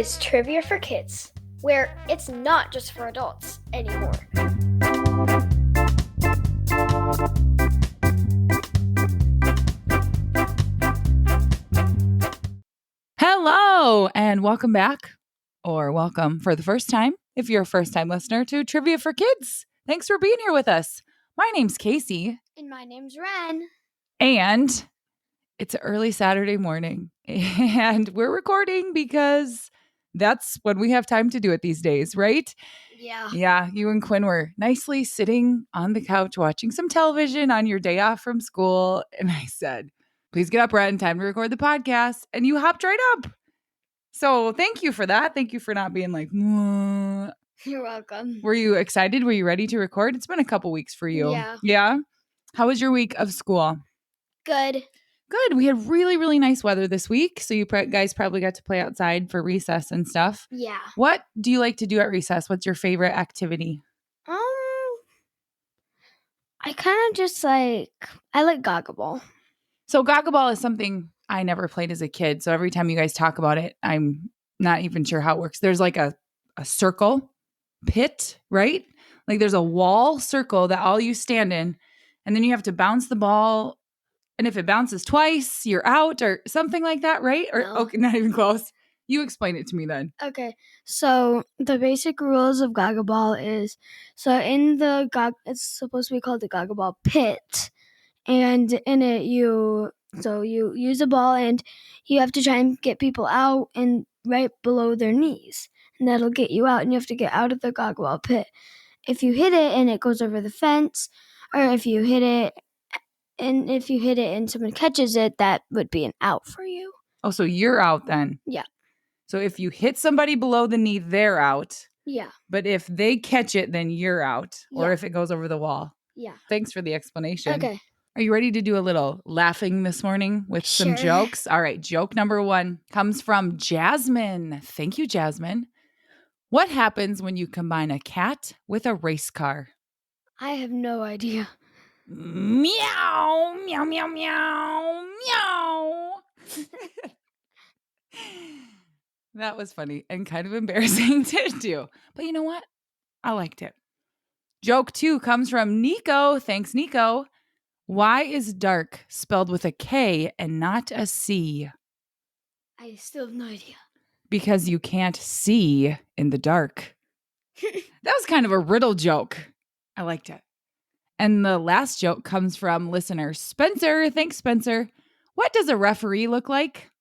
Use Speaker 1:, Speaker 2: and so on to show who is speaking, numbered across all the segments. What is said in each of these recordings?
Speaker 1: is Trivia for Kids, where it's not just for adults anymore.
Speaker 2: Hello, and welcome back, or welcome for the first time, if you're a first-time listener, to Trivia for Kids. Thanks for being here with us. My name's Casey.
Speaker 1: And my name's Ren.
Speaker 2: And it's early Saturday morning, and we're recording because that's when we have time to do it these days, right?
Speaker 1: Yeah.
Speaker 2: Yeah, you and Quinn were nicely sitting on the couch watching some television on your day off from school, and I said, please get up, Ren, time to record the podcast, and you hopped right up. So thank you for that. Thank you for not being like, "Mwah."
Speaker 1: You're welcome.
Speaker 2: Were you excited? Were you ready to record? It's been a couple weeks for you.
Speaker 1: Yeah.
Speaker 2: Yeah? How was your week of school?
Speaker 1: Good.
Speaker 2: Good. We had really, really nice weather this week. So you guys probably got to play outside for recess and stuff.
Speaker 1: Yeah.
Speaker 2: What do you like to do at recess? What's your favorite activity?
Speaker 1: I kind of just I like Goggleball.
Speaker 2: So Goggleball is something I never played as a kid. So every time you guys talk about it, I'm not even sure how it works. There's like a circle pit, right? Like there's a wall circle that all you stand in, and then you have to bounce the ball. And if it bounces twice, you're out or something like that, right? Or
Speaker 1: No.
Speaker 2: okay, not even close. You explain it to me then.
Speaker 1: Okay, so the basic rules of Goggleball is, it's supposed to be called the Goggleball pit, and in it you use a ball and you have to try and get people out and right below their knees, and that'll get you out, and you have to get out of the Goggleball pit. If you hit it and it goes over the fence, or if you hit it and someone catches it, that would be an out for you.
Speaker 2: Oh, so you're out then?
Speaker 1: Yeah.
Speaker 2: So if you hit somebody below the knee, they're out.
Speaker 1: Yeah.
Speaker 2: But if they catch it, then you're out. Or
Speaker 1: Yeah.
Speaker 2: if it goes over the wall.
Speaker 1: Yeah.
Speaker 2: Thanks for the explanation.
Speaker 1: Okay.
Speaker 2: Are you ready to do a little laughing this morning with some
Speaker 1: Sure.
Speaker 2: jokes? All right. Joke number 1 comes from Jasmine. Thank you, Jasmine. What happens when you combine a cat with a race car?
Speaker 1: I have no idea.
Speaker 2: Meow, meow, meow, meow, meow. That was funny and kind of embarrassing to do. But you know what? I liked it. Joke 2 comes from Nico. Thanks, Nico. Why is dark spelled with a K and not a C?
Speaker 1: I still have no idea.
Speaker 2: Because you can't see in the dark. That was kind of a riddle joke. I liked it. And the last joke comes from listener Spencer. Thanks, Spencer. What does a referee look like?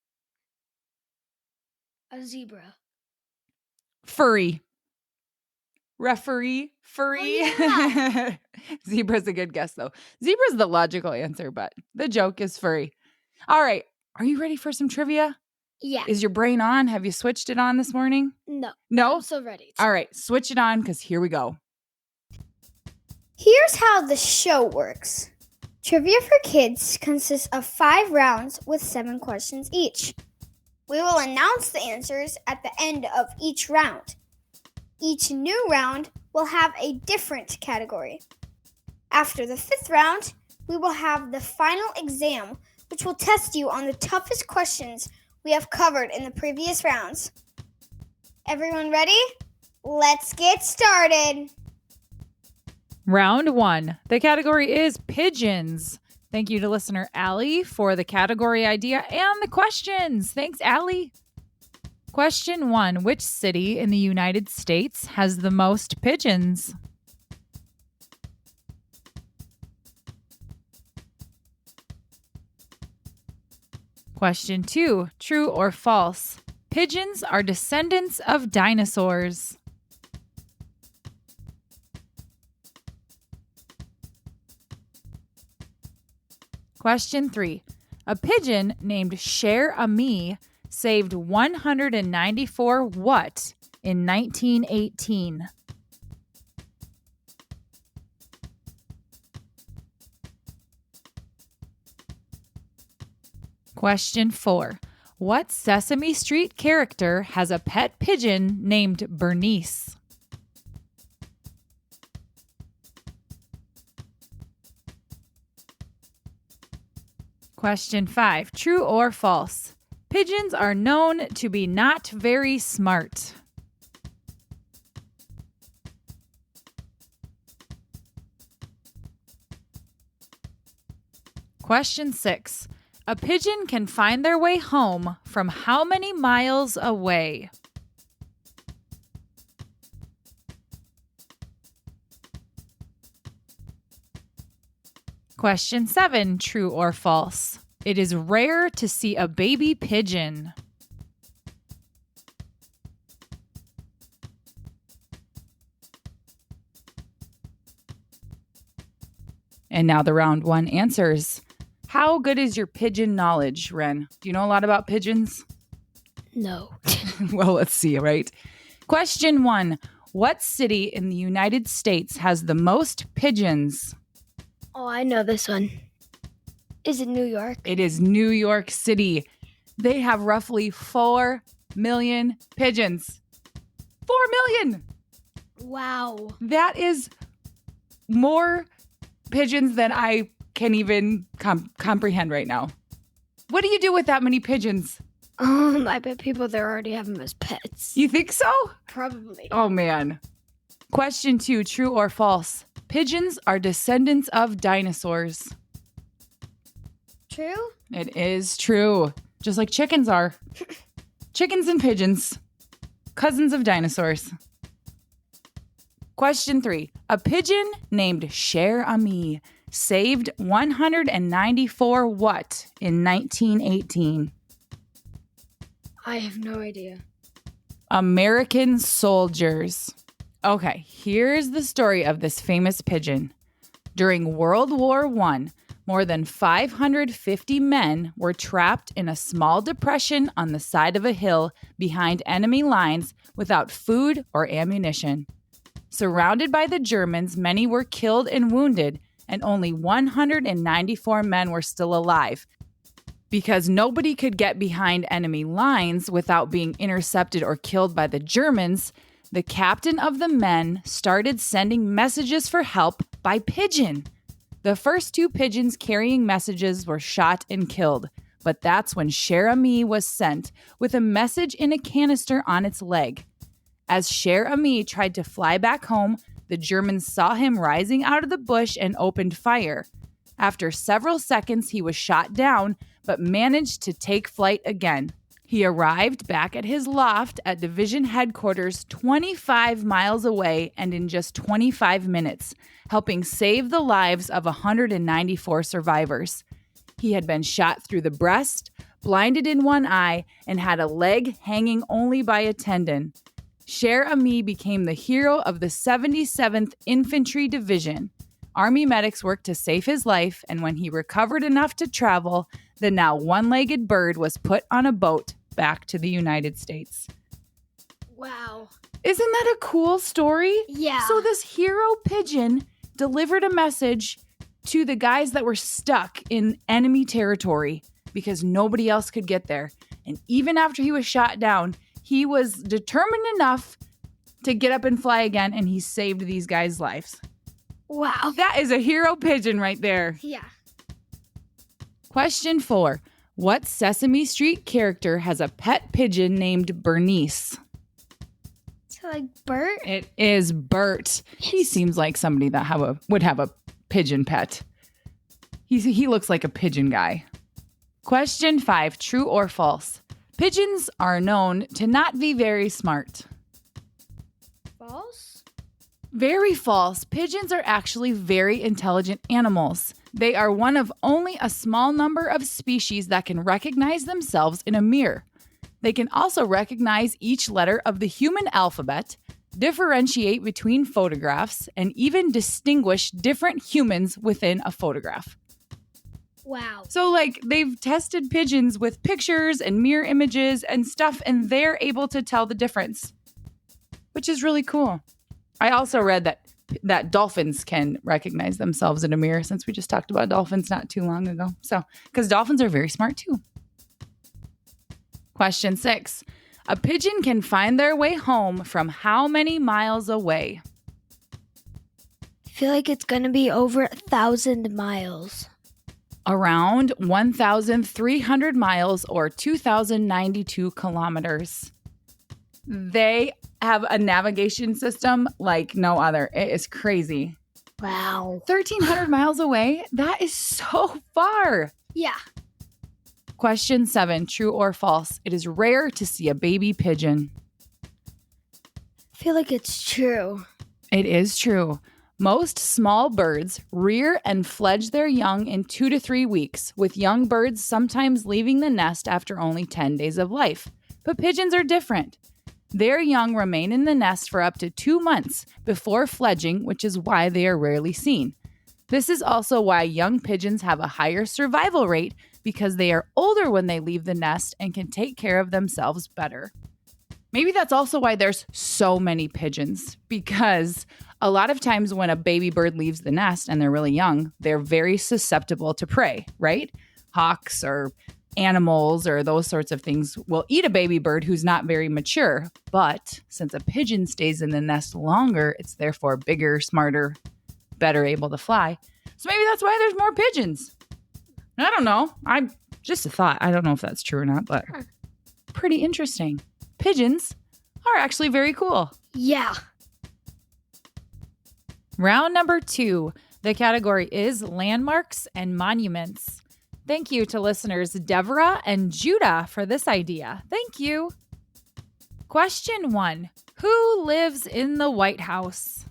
Speaker 1: A zebra.
Speaker 2: Furry. Referee, furry.
Speaker 1: Oh, yeah.
Speaker 2: Zebra's a good guess, though. Zebra's the logical answer, but the joke is furry. All right. Are you ready for some trivia?
Speaker 1: Yeah.
Speaker 2: Is your brain on? Have you switched it on this morning?
Speaker 1: No.
Speaker 2: No?
Speaker 1: I'm so ready.
Speaker 2: All right. Switch it on because here we go.
Speaker 3: Here's how the show works. Trivia for Kids consists of 5 rounds with 7 questions each. We will announce the answers at the end of each round. Each new round will have a different category. After the 5th round, we will have the final exam, which will test you on the toughest questions we have covered in the previous rounds. Everyone ready? Let's get started.
Speaker 2: Round 1. The category is pigeons. Thank you to listener Allie for the category idea and the questions. Thanks, Allie. Question 1. Which city in the United States has the most pigeons? Question 2. True or false? Pigeons are descendants of dinosaurs. Question 3. A pigeon named Cher Ami saved 194 what in 1918? Question 4. What Sesame Street character has a pet pigeon named Bernice? Question 5. True or false? Pigeons are known to be not very smart. Question 6. A pigeon can find their way home from how many miles away? Question 7. True or false? It is rare to see a baby pigeon. And now the round 1 answers. How good is your pigeon knowledge, Ren? Do you know a lot about pigeons?
Speaker 1: No.
Speaker 2: Well, let's see, right? Question 1. What city in the United States has the most pigeons?
Speaker 1: Oh, I know this one. Is it New York?
Speaker 2: It is New York City. They have roughly 4 million pigeons. 4 million!
Speaker 1: Wow.
Speaker 2: That is more pigeons than I can even comprehend right now. What do you do with that many pigeons?
Speaker 1: I bet people there already have them as pets.
Speaker 2: You think so?
Speaker 1: Probably.
Speaker 2: Oh, man. Question 2, true or false? Pigeons are descendants of dinosaurs.
Speaker 3: True?
Speaker 2: It is true. Just like chickens are. Chickens and pigeons. Cousins of dinosaurs. Question 3. A pigeon named Cher Ami saved 194 what in 1918?
Speaker 1: I have no idea.
Speaker 2: American soldiers. Okay, here's the story of this famous pigeon. During World War I, more than 550 men were trapped in a small depression on the side of a hill behind enemy lines without food or ammunition. Surrounded by the Germans, many were killed and wounded, and only 194 men were still alive. Because nobody could get behind enemy lines without being intercepted or killed by the Germans, the captain of the men started sending messages for help by pigeon. The first 2 pigeons carrying messages were shot and killed, but that's when Cher Ami was sent with a message in a canister on its leg. As Cher Ami tried to fly back home, the Germans saw him rising out of the bush and opened fire. After several seconds, he was shot down, but managed to take flight again. He arrived back at his loft at division headquarters 25 miles away and in just 25 minutes, helping save the lives of 194 survivors. He had been shot through the breast, blinded in one eye, and had a leg hanging only by a tendon. Cher Ami became the hero of the 77th Infantry Division. Army medics worked to save his life, and when he recovered enough to travel, the now one-legged bird was put on a boat back to the United States.
Speaker 1: Wow.
Speaker 2: Isn't that a cool story?
Speaker 1: Yeah.
Speaker 2: So this hero pigeon delivered a message to the guys that were stuck in enemy territory because nobody else could get there. And even after he was shot down, he was determined enough to get up and fly again, and he saved these guys' lives.
Speaker 1: Wow.
Speaker 2: That is a hero pigeon right there.
Speaker 3: Yeah.
Speaker 2: Question 4. What Sesame Street character has a pet pigeon named Bernice?
Speaker 3: So like Bert?
Speaker 2: It is Bert. He seems like somebody that would have a pigeon pet. He looks like a pigeon guy. Question 5. True or false? Pigeons are known to not be very smart.
Speaker 3: False?
Speaker 2: Very false. Pigeons are actually very intelligent animals. They are one of only a small number of species that can recognize themselves in a mirror. They can also recognize each letter of the human alphabet, differentiate between photographs, and even distinguish different humans within a photograph.
Speaker 3: Wow.
Speaker 2: So, like, they've tested pigeons with pictures and mirror images and stuff, and they're able to tell the difference, which is really cool. I also read that dolphins can recognize themselves in a mirror, since we just talked about dolphins not too long ago. So, because dolphins are very smart too. Question 6. A pigeon can find their way home from how many miles away?
Speaker 1: I feel like it's going to be over 1,000 miles.
Speaker 2: Around 1,300 miles or 2,092 kilometers. They have a navigation system like no other. It is crazy.
Speaker 1: Wow.
Speaker 2: 1,300 miles away? That is so far.
Speaker 3: Yeah.
Speaker 2: Question 7, true or false? It is rare to see a baby pigeon.
Speaker 1: I feel like it's true.
Speaker 2: It is true. Most small birds rear and fledge their young in 2 to 3 weeks, with young birds sometimes leaving the nest after only 10 days of life. But pigeons are different. Their young remain in the nest for up to 2 months before fledging, which is why they are rarely seen. This is also why young pigeons have a higher survival rate, because they are older when they leave the nest and can take care of themselves better. Maybe that's also why there's so many pigeons, because a lot of times when a baby bird leaves the nest and they're really young, they're very susceptible to prey, right? Hawks or animals or those sorts of things will eat a baby bird who's not very mature. But since a pigeon stays in the nest longer, it's therefore bigger, smarter, better able to fly. So maybe that's why there's more pigeons. I don't know. I'm just a thought. I don't know if that's true or not, but pretty interesting. Pigeons are actually very cool.
Speaker 1: Yeah.
Speaker 2: Round number 2. The category is landmarks and monuments. Thank you to listeners Deborah and Judah for this idea. Thank you. Question 1. Who lives in the White House?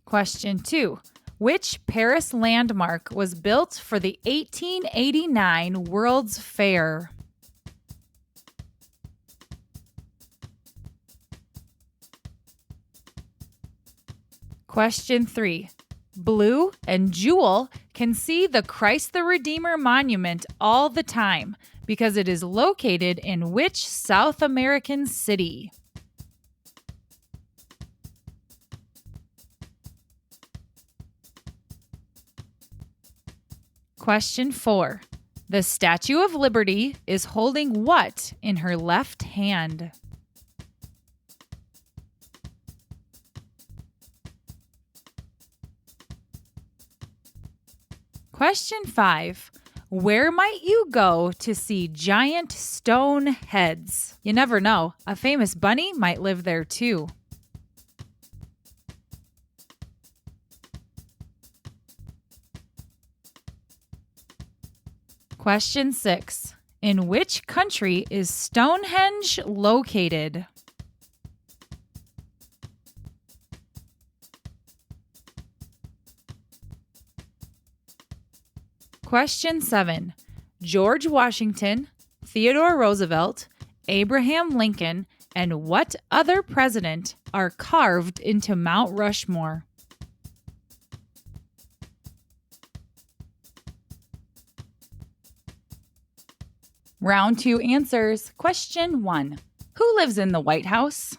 Speaker 2: Question 2. Which Paris landmark was built for the 1889 World's Fair? Question 3. Blue and Jewel can see the Christ the Redeemer monument all the time because it is located in which South American city? Question 4. The Statue of Liberty is holding what in her left hand? Question 5. Where might you go to see giant stone heads? You never know. A famous bunny might live there too. Question 6. In which country is Stonehenge located? Question 7. George Washington, Theodore Roosevelt, Abraham Lincoln, and what other president are carved into Mount Rushmore? Round 2 answers. Question 1. Who lives in the White House?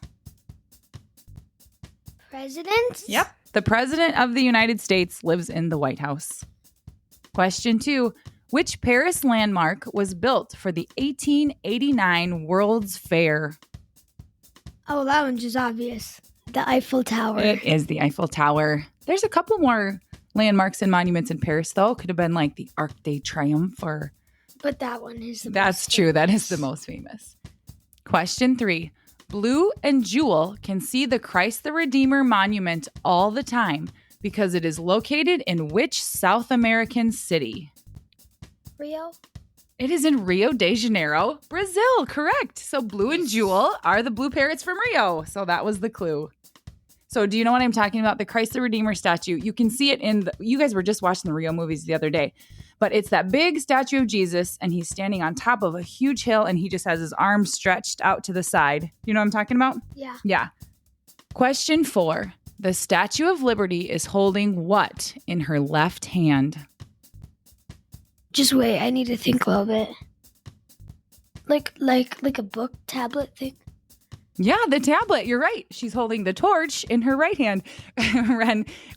Speaker 3: President?
Speaker 2: Yep. The President of the United States lives in the White House. Question 2. Which Paris landmark was built for the 1889 World's Fair?
Speaker 1: Oh, that one's just obvious. The Eiffel Tower.
Speaker 2: It is the Eiffel Tower. There's a couple more landmarks and monuments in Paris, though. Could have been like the Arc de Triomphe or...
Speaker 1: But that one is the
Speaker 2: That's
Speaker 1: most
Speaker 2: true. That
Speaker 1: famous.
Speaker 2: is the most famous. Question 3. Blue and Jewel can see the Christ the Redeemer monument all the time because it is located in which South American city?
Speaker 3: Rio?
Speaker 2: It is in Rio de Janeiro, Brazil. Correct. So Blue and Jewel are the blue parrots from Rio. So that was the clue. So do you know what I'm talking about? The Christ the Redeemer statue. You can see it you guys were just watching the Rio movies the other day. But it's that big statue of Jesus, and he's standing on top of a huge hill, and he just has his arms stretched out to the side. You know what I'm talking about?
Speaker 3: Yeah.
Speaker 2: Yeah. Question 4. The Statue of Liberty is holding what in her left hand?
Speaker 1: Just wait, I need to think a little bit. Like a book tablet thing.
Speaker 2: Yeah, the tablet. You're right. She's holding the torch in her right hand.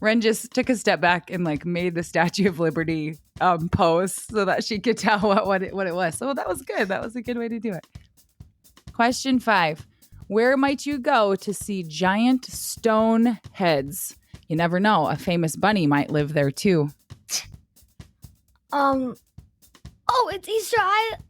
Speaker 2: Ren just took a step back and made the Statue of Liberty pose so that she could tell what it was. So that was good. That was a good way to do it. Question 5. Where might you go to see giant stone heads? You never know. A famous bunny might live there too.
Speaker 1: Oh, it's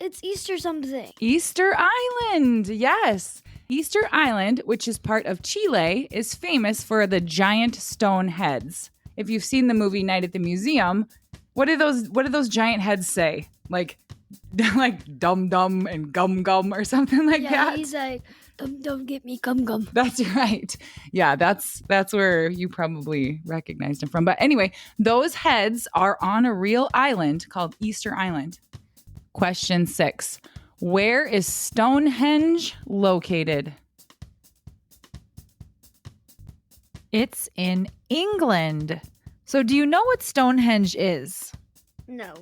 Speaker 1: It's Easter something.
Speaker 2: Easter Island. Yes. Easter Island, which is part of Chile, is famous for the giant stone heads. If you've seen the movie Night at the Museum, what do those giant heads say? Like dum dum and gum gum or something like that.
Speaker 1: Yeah, he's like, don't get me gum gum.
Speaker 2: That's right. Yeah, that's where you probably recognized him from. But anyway, those heads are on a real island called Easter Island. Question 6. Where is Stonehenge located? It's in England. So do you know what Stonehenge is?
Speaker 1: No.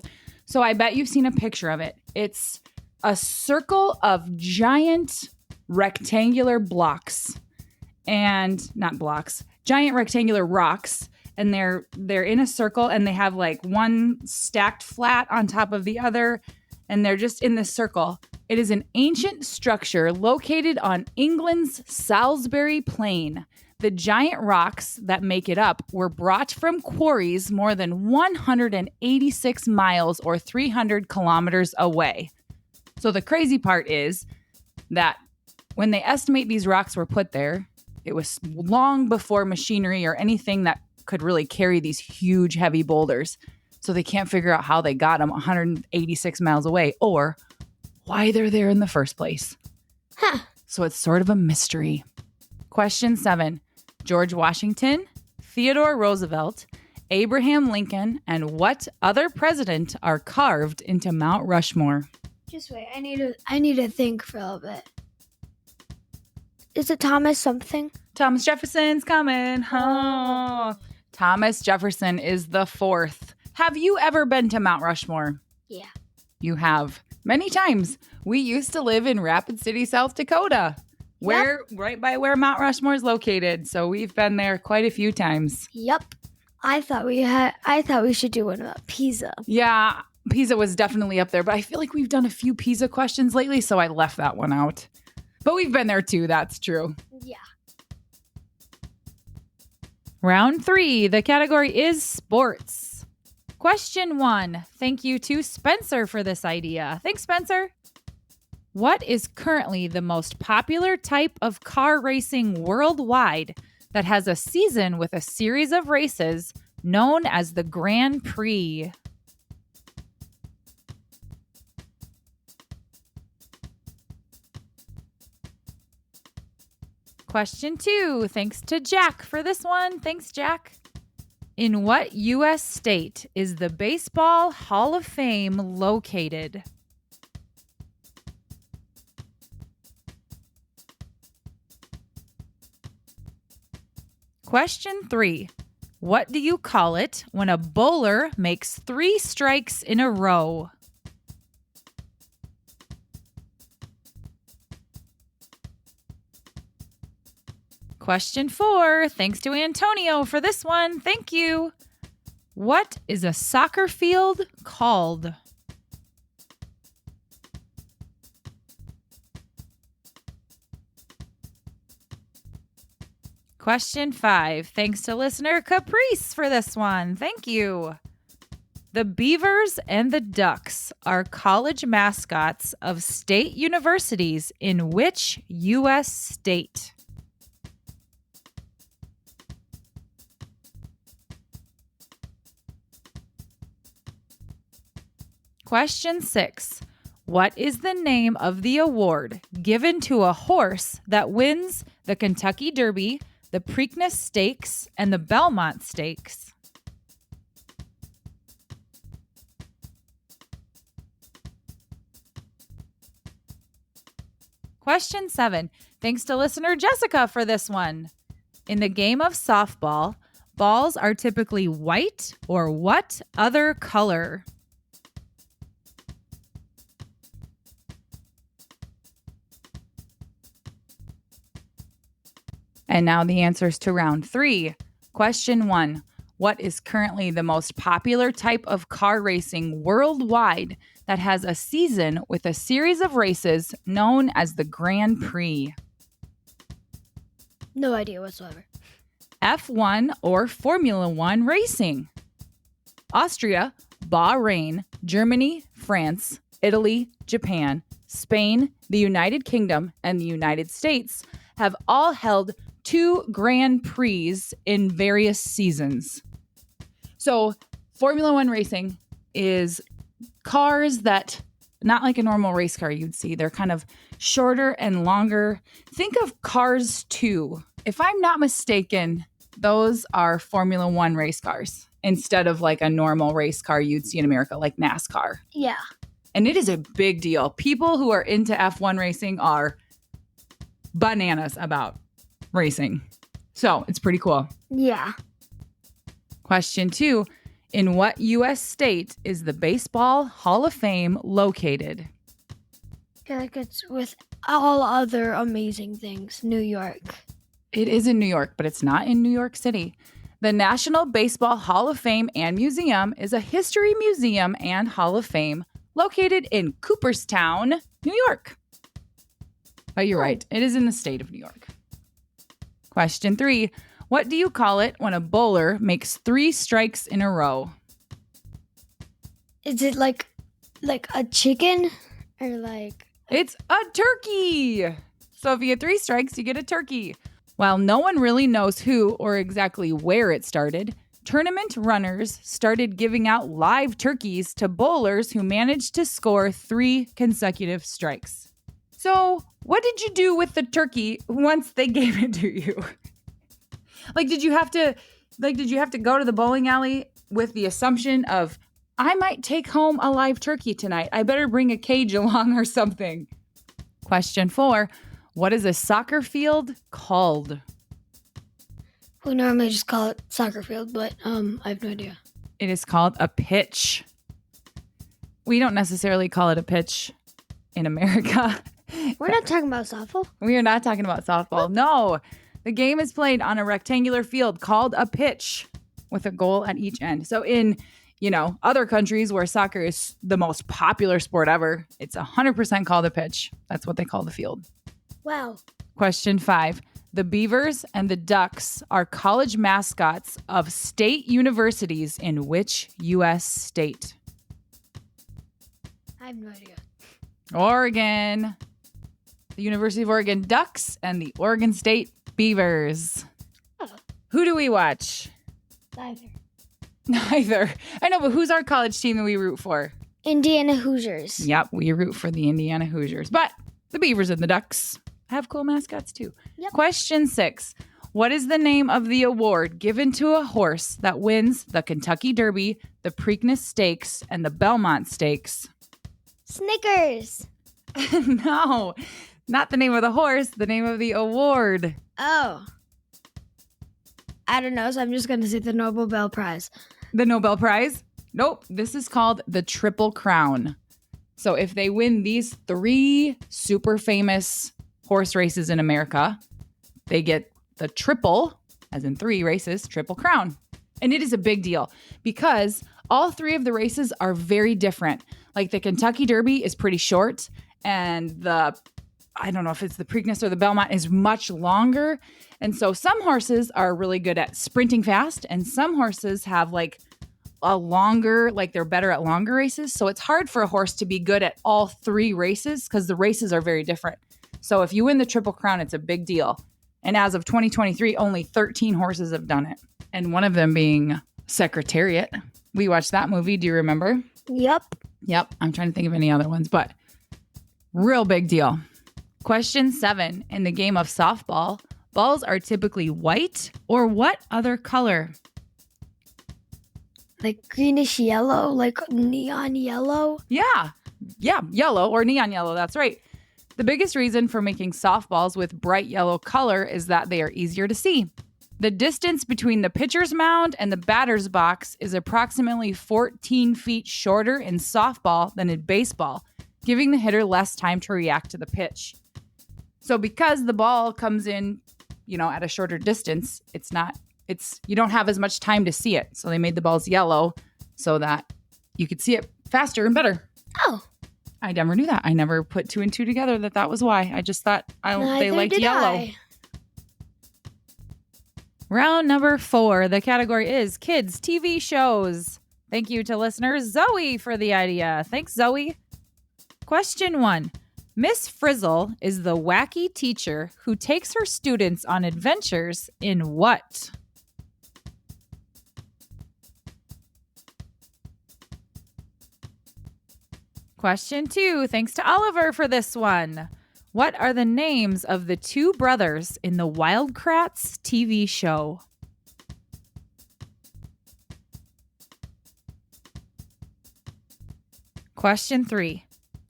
Speaker 2: So I bet you've seen a picture of it. It's a circle of giant rectangular blocks giant rectangular rocks. And they're in a circle and they have like one stacked flat on top of the other. And they're just in this circle. It is an ancient structure located on England's Salisbury Plain. The giant rocks that make it up were brought from quarries more than 186 miles or 300 kilometers away. So the crazy part is that when they estimate these rocks were put there, it was long before machinery or anything that could really carry these huge, heavy boulders. So they can't figure out how they got them 186 miles away or why they're there in the first place.
Speaker 1: Huh.
Speaker 2: So it's sort of a mystery. Question 7. George Washington, Theodore Roosevelt, Abraham Lincoln, and what other president are carved into Mount Rushmore?
Speaker 1: Just wait. I need to think for a little bit. Is it Thomas something?
Speaker 2: Thomas Jefferson's coming home. Thomas Jefferson is the 4th. Have you ever been to Mount Rushmore?
Speaker 1: Yeah.
Speaker 2: You have. Many times. We used to live in Rapid City, South Dakota. Right by where Mount Rushmore is located. So we've been there quite a few times.
Speaker 1: Yep. I thought we should do one about Pisa.
Speaker 2: Yeah, Pisa was definitely up there, but I feel like we've done a few Pisa questions lately, so I left that one out. But we've been there too, that's true.
Speaker 1: Yeah.
Speaker 2: Round 3, the category is sports. Question 1. Thank you to Spencer for this idea. Thanks, Spencer. What is currently the most popular type of car racing worldwide that has a season with a series of races known as the Grand Prix? Question 2. Thanks to Jack for this one. Thanks, Jack. In what U.S. state is the Baseball Hall of Fame located? Question 3. What do you call it when a bowler makes 3 strikes in a row? Question 4. Thanks to Antonio for this one. Thank you. What is a soccer field called? Question 5. Thanks to listener Caprice for this one. Thank you. The Beavers and the Ducks are college mascots of state universities in which U.S. state? Question 6. What is the name of the award given to a horse that wins the Kentucky Derby, the Preakness Stakes, and the Belmont Stakes? Question 7. Thanks to listener Jessica for this one. In the game of softball, balls are typically white or what other color? And now the answers to round 3. Question 1. What is currently the most popular type of car racing worldwide that has a season with a series of races known as the Grand Prix?
Speaker 1: No idea whatsoever.
Speaker 2: F1 or Formula One racing. Austria, Bahrain, Germany, France, Italy, Japan, Spain, the United Kingdom, and the United States have all held 2 Grand Prix in various seasons. So Formula One racing is cars that, not like a normal race car you'd see. They're kind of shorter and longer. Think of Cars 2. If I'm not mistaken, those are Formula One race cars instead of like a normal race car you'd see in America, like NASCAR.
Speaker 1: Yeah.
Speaker 2: And it is a big deal. People who are into F1 racing are bananas about racing. So it's pretty cool.
Speaker 1: Yeah.
Speaker 2: Question 2. In what U.S. state is the Baseball Hall of Fame located?
Speaker 1: I feel like it's with all other amazing things. New York.
Speaker 2: It is in New York, but it's not in New York City. The National Baseball Hall of Fame and Museum is a history museum and Hall of Fame located in Cooperstown, New York. But you're right. It is in the state of New York. Question 3. What do you call it when a bowler makes 3 strikes in a row?
Speaker 1: Is it like a chicken or like?
Speaker 2: It's a turkey. So if you get 3 strikes, you get a turkey. While no one really knows who or exactly where it started, tournament runners started giving out live turkeys to bowlers who managed to score 3 consecutive strikes. So what did you do with the turkey once they gave it to you? Did you have to go to the bowling alley with the assumption of, I might take home a live turkey tonight. I better bring a cage along or something. Question 4. What is a soccer field called?
Speaker 1: We normally just call it soccer field, but I have no idea.
Speaker 2: It is called a pitch. We don't necessarily call it a pitch in America.
Speaker 1: We're not talking about softball?
Speaker 2: We are not talking about softball. No. The game is played on a rectangular field called a pitch with a goal at each end. So in, other countries where soccer is the most popular sport ever, it's 100% called a pitch. That's what they call the field.
Speaker 1: Wow.
Speaker 2: Question 5. The Beavers and the Ducks are college mascots of state universities in which U.S. state?
Speaker 1: I have no idea.
Speaker 2: Oregon. The University of Oregon Ducks and the Oregon State Beavers.
Speaker 1: Oh.
Speaker 2: Who do we watch? Neither. I know, but who's our college team that we root for?
Speaker 1: Indiana Hoosiers.
Speaker 2: Yep, we root for the Indiana Hoosiers. But the Beavers and the Ducks have cool mascots too.
Speaker 1: Yep.
Speaker 2: Question 6. What is the name of the award given to a horse that wins the Kentucky Derby, the Preakness Stakes, and the Belmont Stakes?
Speaker 1: Snickers.
Speaker 2: No, not the name of the horse, the name of the award.
Speaker 1: Oh. I don't know, so I'm just going to say the Nobel Prize.
Speaker 2: The Nobel Prize? Nope. This is called the Triple Crown. So if they win these 3 super famous horse races in America, they get the triple, as in 3 races, Triple Crown. And it is a big deal because all 3 of the races are very different. Like the Kentucky Derby is pretty short, and I don't know if it's the Preakness or the Belmont is much longer. And so some horses are really good at sprinting fast, and some horses have they're better at longer races. So it's hard for a horse to be good at all 3 races because the races are very different. So if you win the Triple Crown, it's a big deal. And as of 2023, only 13 horses have done it. And one of them being Secretariat. We watched that movie. Do you remember?
Speaker 1: Yep.
Speaker 2: I'm trying to think of any other ones, but real big deal. Question 7. In the game of softball, balls are typically white or what other color?
Speaker 1: Like greenish yellow, like neon yellow?
Speaker 2: Yeah, yellow or neon yellow. That's right. The biggest reason for making softballs with bright yellow color is that they are easier to see. The distance between the pitcher's mound and the batter's box is approximately 14 feet shorter in softball than in baseball, giving the hitter less time to react to the pitch. So because the ball comes in, at a shorter distance, you don't have as much time to see it. So they made the balls yellow so that you could see it faster and better.
Speaker 1: Oh.
Speaker 2: I never knew that. I never put 2 and 2 together that was why. I just thought they liked yellow. Round number 4. The category is kids' TV shows. Thank you to listener Zoe for the idea. Thanks, Zoe. Question 1. Miss Frizzle is the wacky teacher who takes her students on adventures in what? Question 2. Thanks to Oliver for this one. What are the names of the 2 brothers in the Wildcrats TV show? Question 3.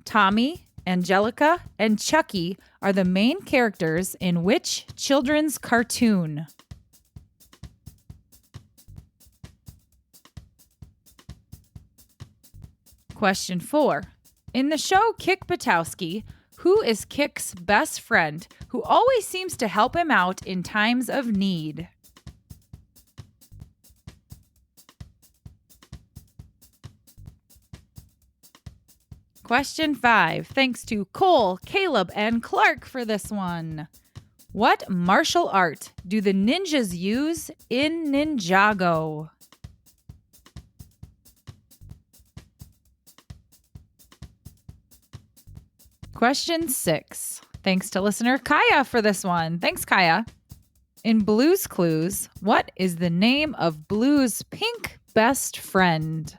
Speaker 2: Tommy, Angelica, and Chucky are the main characters in which children's cartoon? Question 4. In the show Kick Buttowski, who is Kick's best friend who always seems to help him out in times of need? Question 5. Thanks to Cole, Caleb, and Clark for this one. What martial art do the ninjas use in Ninjago? Question 6. Thanks to listener Kaya for this one. Thanks, Kaya. In Blue's Clues, what is the name of Blue's pink best friend?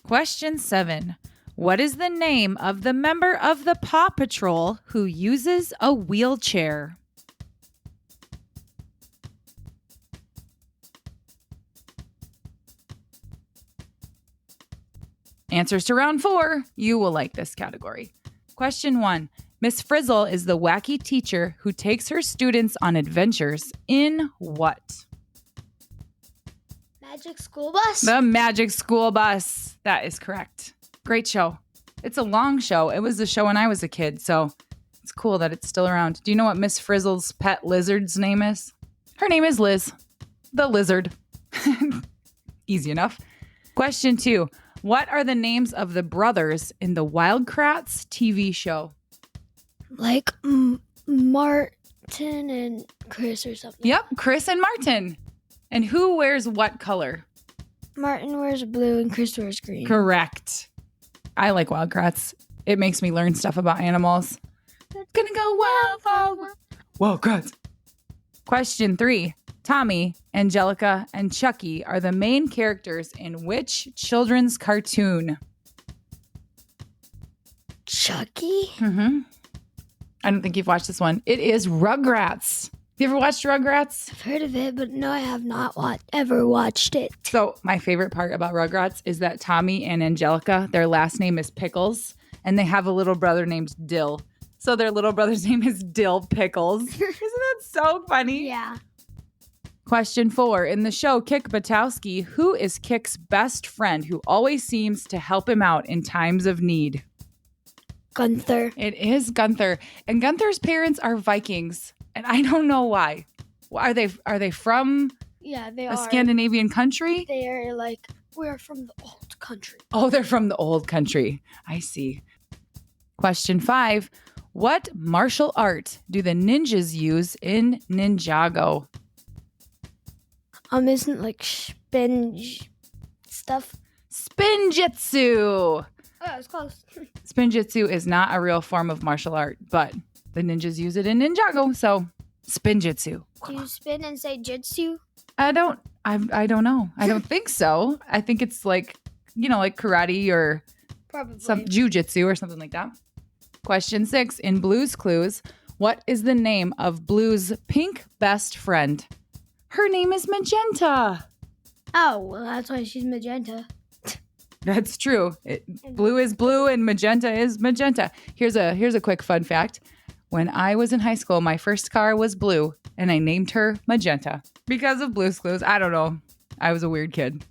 Speaker 2: Question 7. What is the name of the member of the Paw Patrol who uses a wheelchair? Answers to round 4. You will like this category. Question 1. Miss Frizzle is the wacky teacher who takes her students on adventures in what?
Speaker 1: Magic School Bus?
Speaker 2: The Magic School Bus. That is correct. Great show. It's a long show. It was a show when I was a kid, so it's cool that it's still around. Do you know what Miss Frizzle's pet lizard's name is? Her name is Liz, the lizard. Easy enough. Question 2. What are the names of the brothers in the Wildcrats TV show?
Speaker 1: Like Martin and Chris or something.
Speaker 2: Yep, Chris and Martin. And who wears what color?
Speaker 1: Martin wears blue and Chris wears green.
Speaker 2: Correct. I like Wildcrats. It makes me learn stuff about animals. Gonna go wild, wild, Wildcrats. Question 3. Tommy, Angelica, and Chucky are the main characters in which children's cartoon?
Speaker 1: Chucky?
Speaker 2: Mm-hmm. I don't think you've watched this one. It is Rugrats. You ever watched Rugrats?
Speaker 1: I've heard of it, but no, I have not ever watched it.
Speaker 2: So my favorite part about Rugrats is that Tommy and Angelica, their last name is Pickles, and they have a little brother named Dill. So their little brother's name is Dill Pickles. Isn't that so funny?
Speaker 1: Yeah.
Speaker 2: Question 4. In the show Kick Buttowski, who is Kick's best friend who always seems to help him out in times of need?
Speaker 1: Gunther.
Speaker 2: It is Gunther. And Gunther's parents are Vikings. And I don't know why. Are they from
Speaker 1: They
Speaker 2: a
Speaker 1: are.
Speaker 2: Scandinavian country?
Speaker 1: They are like, we're from the old country.
Speaker 2: Oh, they're from the old country. I see. Question 5. What martial art do the ninjas use in Ninjago?
Speaker 1: Isn't like spinge stuff?
Speaker 2: Spinjitzu.
Speaker 1: Oh, it was close.
Speaker 2: Spinjitzu is not a real form of martial art, but the ninjas use it in Ninjago, so spinjitzu.
Speaker 1: Do you spin and say jitsu?
Speaker 2: I don't know. I don't think so. I think it's like, like karate or
Speaker 1: Probably.
Speaker 2: some jujitsu or something like that. Question 6. In Blue's Clues, what is the name of Blue's pink best friend? Her name is Magenta.
Speaker 1: Oh, well, that's why she's magenta.
Speaker 2: That's true. Blue is blue and magenta is magenta. Here's a quick fun fact. When I was in high school, my first car was blue, and I named her Magenta because of Blue's Clues. I don't know. I was a weird kid.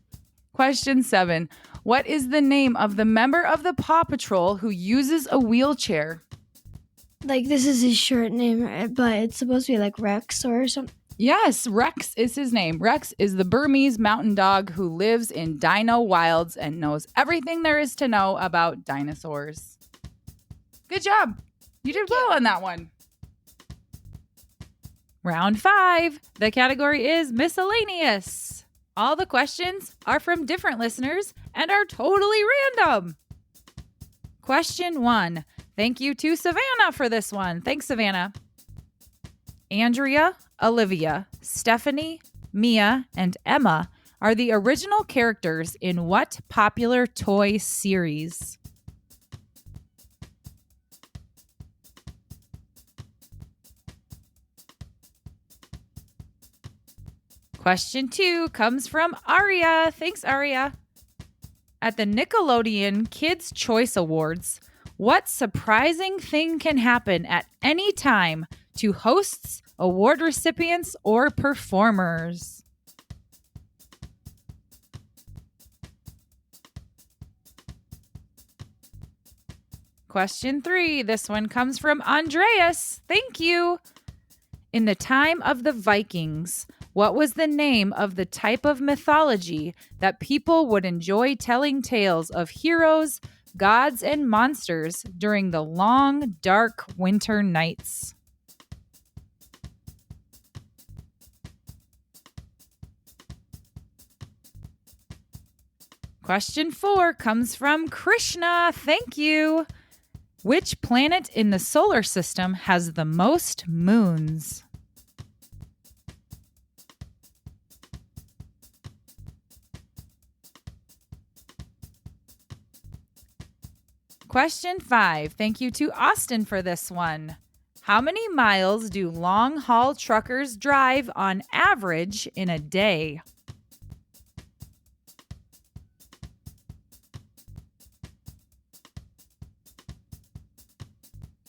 Speaker 2: Question 7. What is the name of the member of the Paw Patrol who uses a wheelchair?
Speaker 1: Like, this is his short name, but it's supposed to be like Rex or something.
Speaker 2: Yes, Rex is his name. Rex is the Burmese mountain dog who lives in Dino Wilds and knows everything there is to know about dinosaurs. Good job. You did well on that one. Round 5. The category is miscellaneous. All the questions are from different listeners and are totally random. Question 1. Thank you to Savannah for this one. Thanks, Savannah. Andrea, Olivia, Stephanie, Mia, and Emma are the original characters in what popular toy series? Question 2 comes from Aria. Thanks, Aria. At the Nickelodeon Kids' Choice Awards, what surprising thing can happen at any time to hosts, award recipients, or performers? Question 3. This one comes from Andreas. Thank you. In the time of the Vikings, what was the name of the type of mythology that people would enjoy telling tales of heroes, gods, and monsters during the long, dark winter nights? Question 4 comes from Krishna. Thank you. Which planet in the solar system has the most moons? Question 5. Thank you to Austin for this one. How many miles do long-haul truckers drive on average in a day?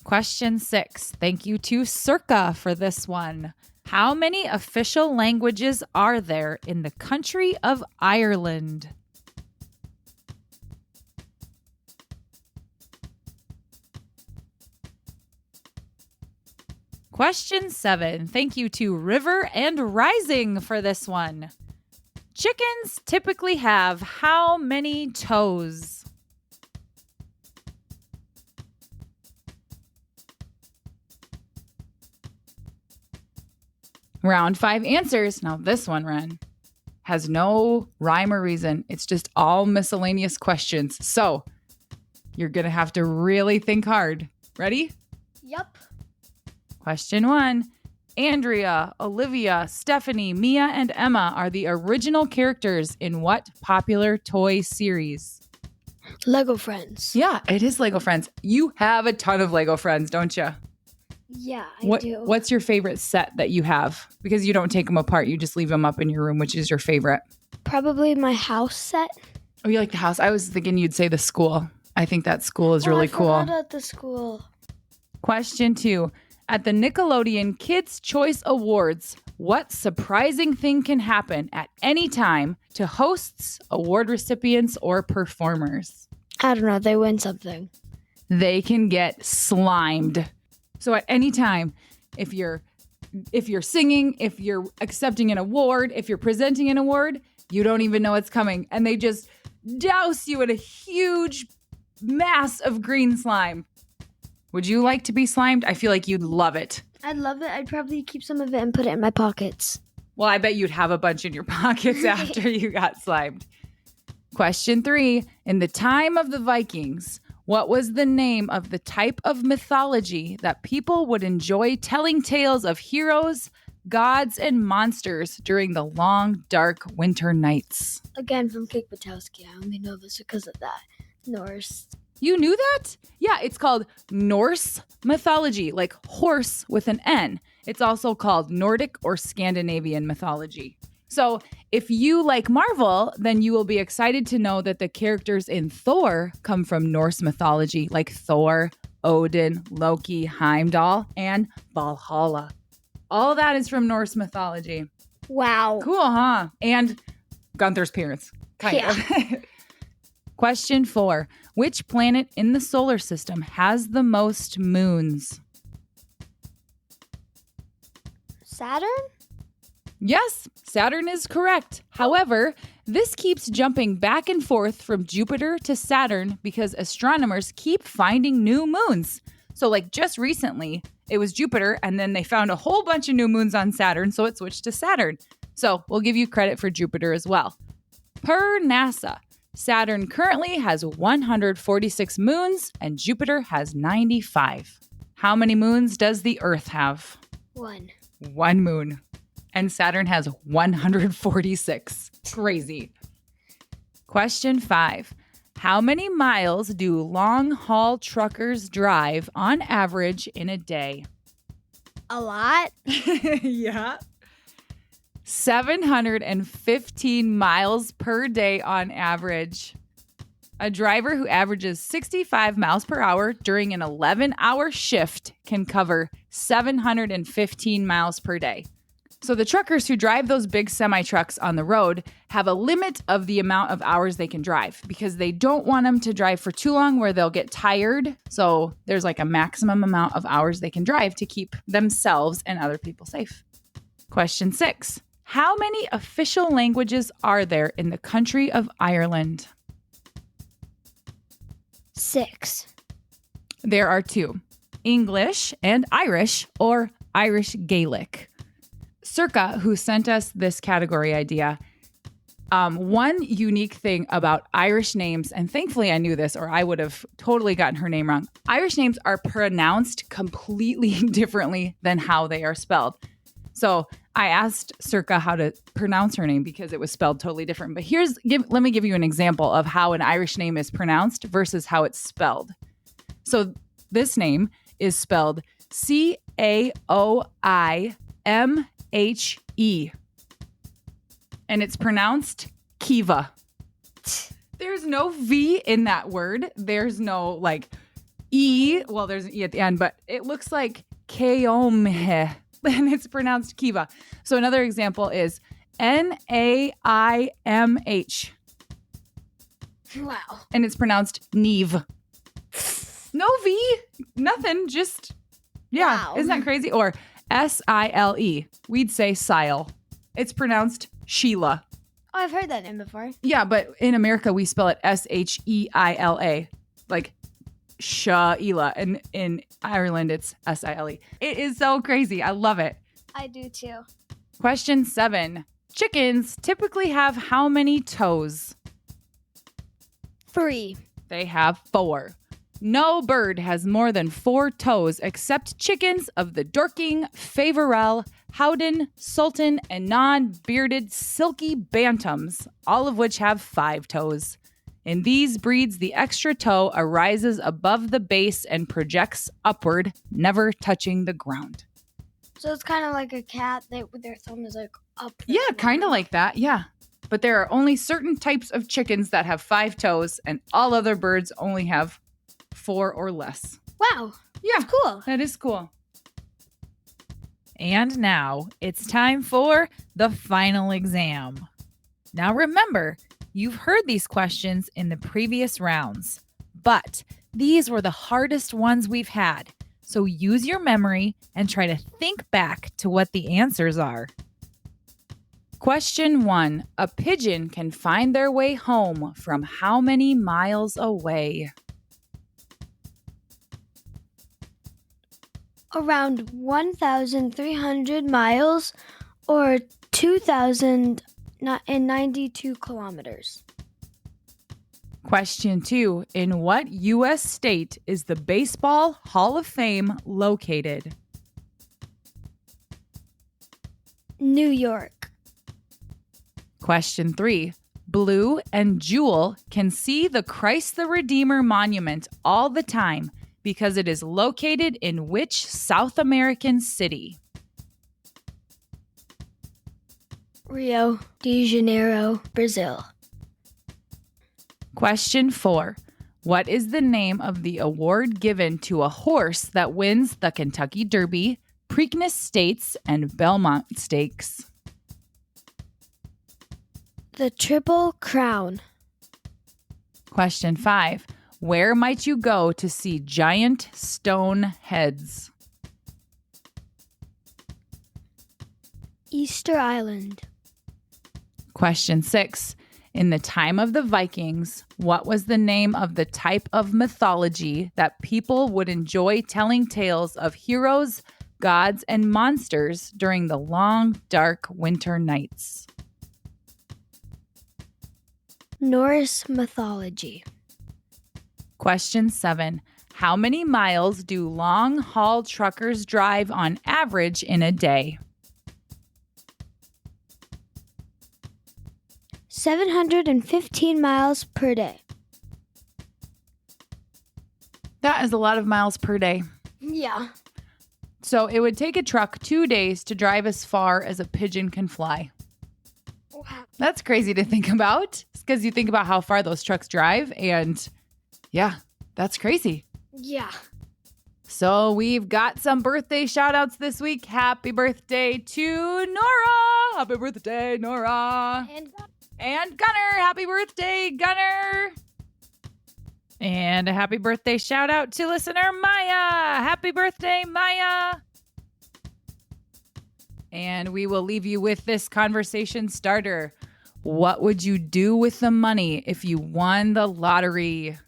Speaker 2: Question 6. Thank you to Circa for this one. How many official languages are there in the country of Ireland? Question 7. Thank you to River and Rising for this one. Chickens typically have how many toes? Round 5 answers. Now this one, Ren, has no rhyme or reason. It's just all miscellaneous questions. So you're going to have to really think hard. Ready?
Speaker 1: Yep.
Speaker 2: Question 1. Andrea, Olivia, Stephanie, Mia, and Emma are the original characters in what popular toy series?
Speaker 1: Lego Friends.
Speaker 2: Yeah, it is Lego Friends. You have a ton of Lego Friends, don't you?
Speaker 1: Yeah, I do.
Speaker 2: What's your favorite set that you have? Because you don't take them apart. You just leave them up in your room. Which is your favorite?
Speaker 1: Probably my house set.
Speaker 2: Oh, you like the house? I was thinking you'd say the school. I think that school is really cool.
Speaker 1: I forgot at the school.
Speaker 2: Question 2. At the Nickelodeon Kids' Choice Awards, what surprising thing can happen at any time to hosts, award recipients, or performers?
Speaker 1: I don't know. They win something.
Speaker 2: They can get slimed. So at any time, if you're singing, if you're accepting an award, if you're presenting an award, you don't even know it's coming. And they just douse you in a huge mass of green slime. Would you like to be slimed? I feel like you'd love it.
Speaker 1: I'd love it. I'd probably keep some of it and put it in my pockets.
Speaker 2: Well, I bet you'd have a bunch in your pockets after you got slimed. Question 3. In the time of the Vikings, what was the name of the type of mythology that people would enjoy telling tales of heroes, gods, and monsters during the long, dark winter nights?
Speaker 1: Again, from Kik Batowski. I only know this because of that. Norse.
Speaker 2: You knew that? Yeah, it's called Norse mythology, like horse with an N. It's also called Nordic or Scandinavian mythology. So if you like Marvel, then you will be excited to know that the characters in Thor come from Norse mythology, like Thor, Odin, Loki, Heimdall, and Valhalla. All that is from Norse mythology.
Speaker 3: Wow.
Speaker 2: Cool, huh? And Gunther's parents. Kind of. Question 4. Which planet in the solar system has the most moons?
Speaker 3: Saturn?
Speaker 2: Yes, Saturn is correct. However, this keeps jumping back and forth from Jupiter to Saturn because astronomers keep finding new moons. So like just recently, it was Jupiter, and then they found a whole bunch of new moons on Saturn, so it switched to Saturn. So we'll give you credit for Jupiter as well. Per NASA, Saturn currently has 146 moons and Jupiter has 95. How many moons does the Earth have?
Speaker 1: 1.
Speaker 2: 1 moon. And Saturn has 146. Crazy. Question 5. How many miles do long-haul truckers drive on average in a day?
Speaker 1: A lot?
Speaker 2: Yeah. 715 miles per day on average. A driver who averages 65 miles per hour during an 11-hour shift can cover 715 miles per day. So the truckers who drive those big semi-trucks on the road have a limit of the amount of hours they can drive because they don't want them to drive for too long where they'll get tired. So there's like a maximum amount of hours they can drive to keep themselves and other people safe. Question 6. How many official languages are there in the country of Ireland?
Speaker 1: 6.
Speaker 2: There are 2, English and Irish, or Irish Gaelic. Circa, who sent us this category idea, one unique thing about Irish names, and thankfully I knew this or I would have totally gotten her name wrong. Irish names are pronounced completely differently than how they are spelled. So I asked Circa how to pronounce her name because it was spelled totally different. But let me give you an example of how an Irish name is pronounced versus how it's spelled. So this name is spelled Caoimhe. And it's pronounced Kiva. There's no V in that word. There's no like E. Well, there's an E at the end, but it looks like Caoimhe. And it's pronounced Kiva. So another example is Naimh.
Speaker 1: Wow.
Speaker 2: And it's pronounced Neve. No V. Nothing. Just, yeah.
Speaker 1: Wow.
Speaker 2: Isn't that crazy? Or Sile. We'd say Sile. It's pronounced Sheila.
Speaker 1: Oh, I've heard that name before.
Speaker 2: Yeah, but in America, we spell it Sheila. Like Shaila. And in Ireland, it's Sile. It is so crazy. I love it.
Speaker 1: I do too.
Speaker 2: Question 7. Chickens typically have how many toes?
Speaker 1: 3.
Speaker 2: They have 4. No bird has more than 4 toes except chickens of the Dorking, Faverell, Howden, Sultan, and non-bearded silky bantams, all of which have 5 toes. In these breeds, the extra toe arises above the base and projects upward, never touching the ground.
Speaker 1: So it's kind of like a cat that with their thumb is like up.
Speaker 2: Yeah, kind of like that. Yeah. But there are only certain types of chickens that have 5 toes, and all other birds only have 4 or less.
Speaker 1: Wow.
Speaker 2: Yeah.
Speaker 1: That's cool.
Speaker 2: That is cool. And now it's time for the final exam. Now remember, you've heard these questions in the previous rounds, but these were the hardest ones we've had. So use your memory and try to think back to what the answers are. Question 1. A pigeon can find their way home from how many miles away?
Speaker 1: Around 1,300 miles or 2,092 kilometers.
Speaker 2: Question 2. In what U.S. state is the Baseball Hall of Fame located?
Speaker 1: New York.
Speaker 2: Question 3. Blue and Jewel can see the Christ the Redeemer monument all the time because it is located in which South American city?
Speaker 1: Rio de Janeiro, Brazil.
Speaker 2: Question 4. What is the name of the award given to a horse that wins the Kentucky Derby, Preakness Stakes, and Belmont Stakes?
Speaker 1: The Triple Crown.
Speaker 2: Question 5. Where might you go to see giant stone heads?
Speaker 1: Easter Island.
Speaker 2: Question 6. In the time of the Vikings, what was the name of the type of mythology that people would enjoy telling tales of heroes, gods, and monsters during the long, dark winter nights?
Speaker 1: Norse mythology.
Speaker 2: Question 7. How many miles do long-haul truckers drive on average in a day?
Speaker 1: 715 miles per day.
Speaker 2: That is a lot of miles per day.
Speaker 1: Yeah.
Speaker 2: So it would take a truck 2 days to drive as far as a pigeon can fly.
Speaker 1: Wow.
Speaker 2: That's crazy to think about, because you think about how far those trucks drive, and yeah, that's crazy.
Speaker 1: Yeah.
Speaker 2: So we've got some birthday shout outs this week. Happy birthday to Nora. Happy birthday, Nora. And Gunner. Happy birthday, Gunner. And a happy birthday shout out to listener Maya. Happy birthday, Maya. And we will leave you with this conversation starter. What would you do with the money if you won the lottery?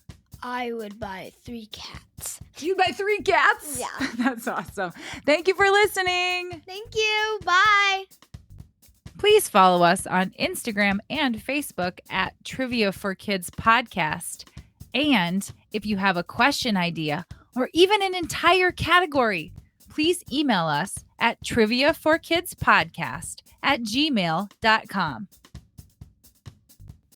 Speaker 1: I would buy 3 cats.
Speaker 2: You'd buy 3 cats?
Speaker 1: Yeah.
Speaker 2: That's awesome. Thank you for listening.
Speaker 3: Thank you. Bye.
Speaker 2: Please follow us on Instagram and Facebook at Trivia for Kids Podcast. And if you have a question idea or even an entire category, please email us at triviaforkidspodcast@gmail.com.